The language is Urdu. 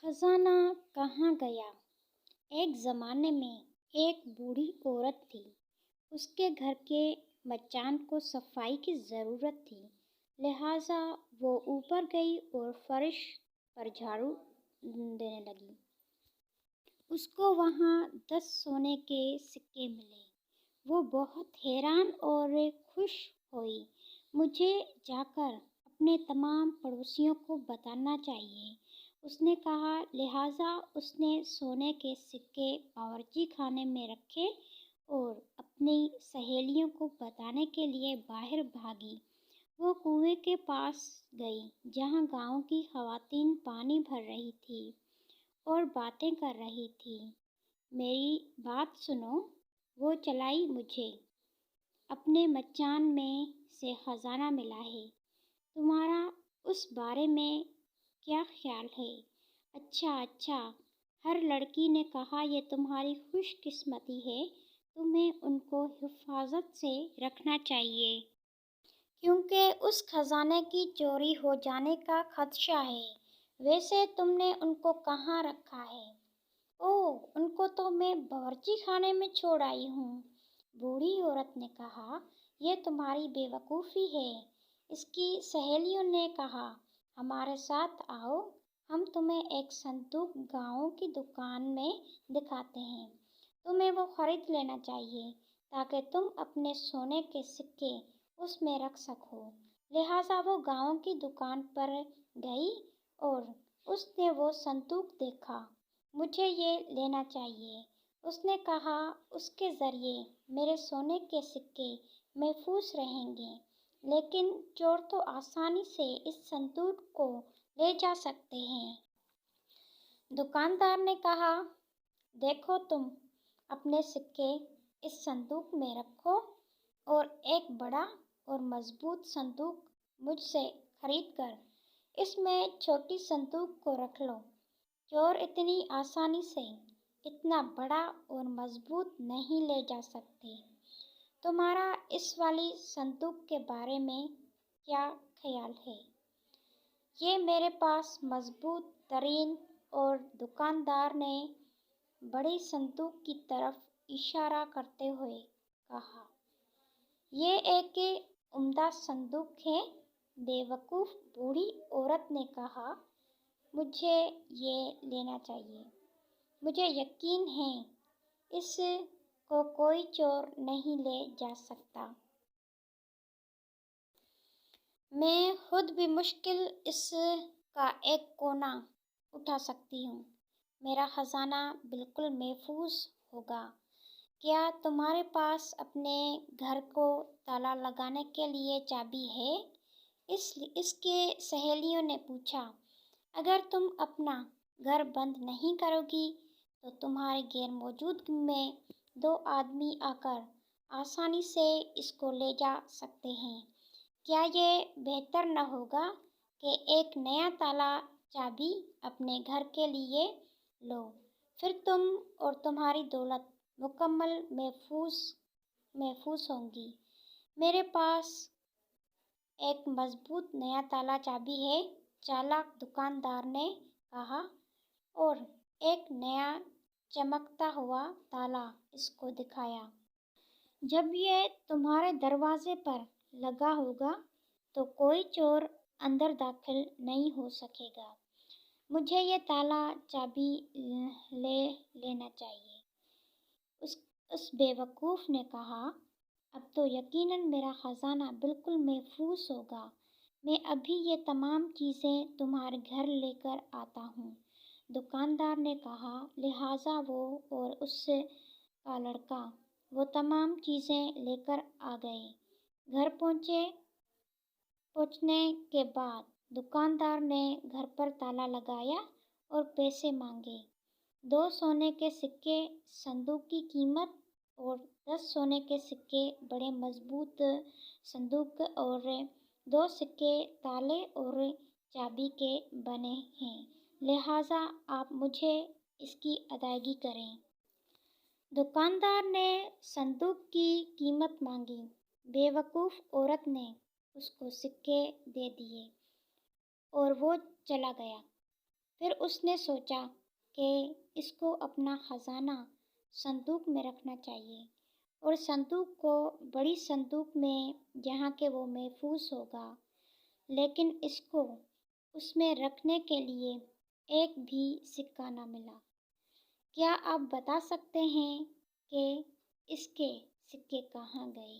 خزانہ کہاں گیا؟ ایک زمانے میں ایک بوڑھی عورت تھی۔ اس کے گھر کے مچان کو صفائی کی ضرورت تھی، لہٰذا وہ اوپر گئی اور فرش پر جھاڑو دینے لگی۔ اس کو وہاں 10 سونے کے سکے ملے۔ وہ بہت حیران اور خوش ہوئی۔ مجھے جا کر اپنے تمام پڑوسیوں کو بتانا چاہیے، اس نے کہا۔ لہٰذا اس نے سونے کے سکے باورچی خانے میں رکھے اور اپنی سہیلیوں کو بتانے کے لیے باہر بھاگی۔ وہ کنویں کے پاس گئی جہاں گاؤں کی خواتین پانی بھر رہی تھیں اور باتیں کر رہی تھیں۔ میری بات سنو، وہ چلائی مجھے۔ اپنے مچان میں سے خزانہ ملا ہے، تمہارا اس بارے میں کیا خیال ہے؟ اچھا، ہر لڑکی نے کہا، یہ تمہاری خوش قسمتی ہے، تمہیں ان کو حفاظت سے رکھنا چاہیے، کیونکہ اس خزانے کی چوری ہو جانے کا خدشہ ہے۔ ویسے تم نے ان کو کہاں رکھا ہے؟ اوہ، ان کو تو میں باورچی خانے میں چھوڑ آئی ہوں، بوڑھی عورت نے کہا۔ یہ تمہاری بے وقوفی ہے۔ اس کی سہیلیوں نے کہا، ہمارے ساتھ آؤ، ہم تمہیں ایک صندوق گاؤں کی دکان میں دکھاتے ہیں، تمہیں وہ خرید لینا چاہیے تاکہ تم اپنے سونے کے سکے اس میں رکھ سکو۔ لہٰذا وہ گاؤں کی دکان پر گئی اور اس نے وہ صندوق دیکھا۔ مجھے یہ لینا چاہیے، اس نے کہا۔ اس کے ذریعے میرے سونے کے سکے محفوظ رہیں گے، لیکن چور تو آسانی سے اس صندوق کو لے جا سکتے ہیں۔ دکاندار نے کہا، دیکھو، تم اپنے سکے اس صندوق میں رکھو اور ایک بڑا اور مضبوط صندوق مجھ سے خرید کر اس میں چھوٹی صندوق کو رکھ لو۔ چور اتنی آسانی سے اتنا بڑا اور مضبوط نہیں لے جا سکتے۔ تمہارا اس والی صندوق کے بارے میں کیا خیال ہے؟ یہ میرے پاس مضبوط ترین، اور دکاندار نے بڑی صندوق کی طرف اشارہ کرتے ہوئے کہا۔ یہ ایک عمدہ صندوق ہے، بے وقوف بوڑھی عورت نے کہا۔ مجھے یہ لینا چاہیے، مجھے یقین ہے اس کو کوئی چور نہیں لے جا سکتا۔ میں خود بمشکل اس کا ایک کونا اٹھا سکتی ہوں۔ میرا خزانہ بالکل محفوظ ہوگا۔ کیا تمہارے پاس اپنے گھر کو تالا لگانے کے لیے چابی ہے؟ اس کے سہیلیوں نے پوچھا۔ اگر تم اپنا گھر بند نہیں کرو گی تو تمہاری غیر موجودگی میں 2 آدمی آ کر آسانی سے اس کو لے جا سکتے ہیں۔ کیا یہ بہتر نہ ہوگا کہ ایک نیا تالا چابی اپنے گھر کے لیے لو؟ پھر تم اور تمہاری دولت مکمل محفوظ ہوں گی۔ میرے پاس ایک مضبوط نیا تالا چابی ہے، چالاک دکاندار نے کہا، اور ایک نیا چمکتا ہوا تالا اس کو دکھایا۔ جب یہ تمہارے دروازے پر لگا ہوگا تو کوئی چور اندر داخل نہیں ہو سکے گا۔ مجھے یہ تالا چابی لے لینا چاہیے، اس بے وقوف نے کہا۔ اب تو یقیناً میرا خزانہ بالکل محفوظ ہوگا۔ میں ابھی یہ تمام چیزیں تمہارے گھر لے کر آتا ہوں، دکاندار نے کہا۔ لہٰذا وہ اور اس کا لڑکا وہ تمام چیزیں لے کر آ گئے۔ گھر پہنچنے کے بعد دکاندار نے گھر پر تالا لگایا اور پیسے مانگے۔ 2 سونے کے سکے صندوق کی قیمت اور 10 سونے کے سکے بڑے مضبوط صندوق اور 2 سکے تالے اور چابی کے بنے ہیں، لہٰذا آپ مجھے اس کی ادائیگی کریں۔ دکاندار نے صندوق کی قیمت مانگی۔ بے وقوف عورت نے اس کو سکے دے دیے اور وہ چلا گیا۔ پھر اس نے سوچا کہ اس کو اپنا خزانہ صندوق میں رکھنا چاہیے، اور صندوق کو بڑی صندوق میں جہاں کہ وہ محفوظ ہوگا، لیکن اس کو اس میں رکھنے کے لیے ایک بھی سکہ نہ ملا۔ کیا آپ بتا سکتے ہیں کہ اس کے سکے کہاں گئے؟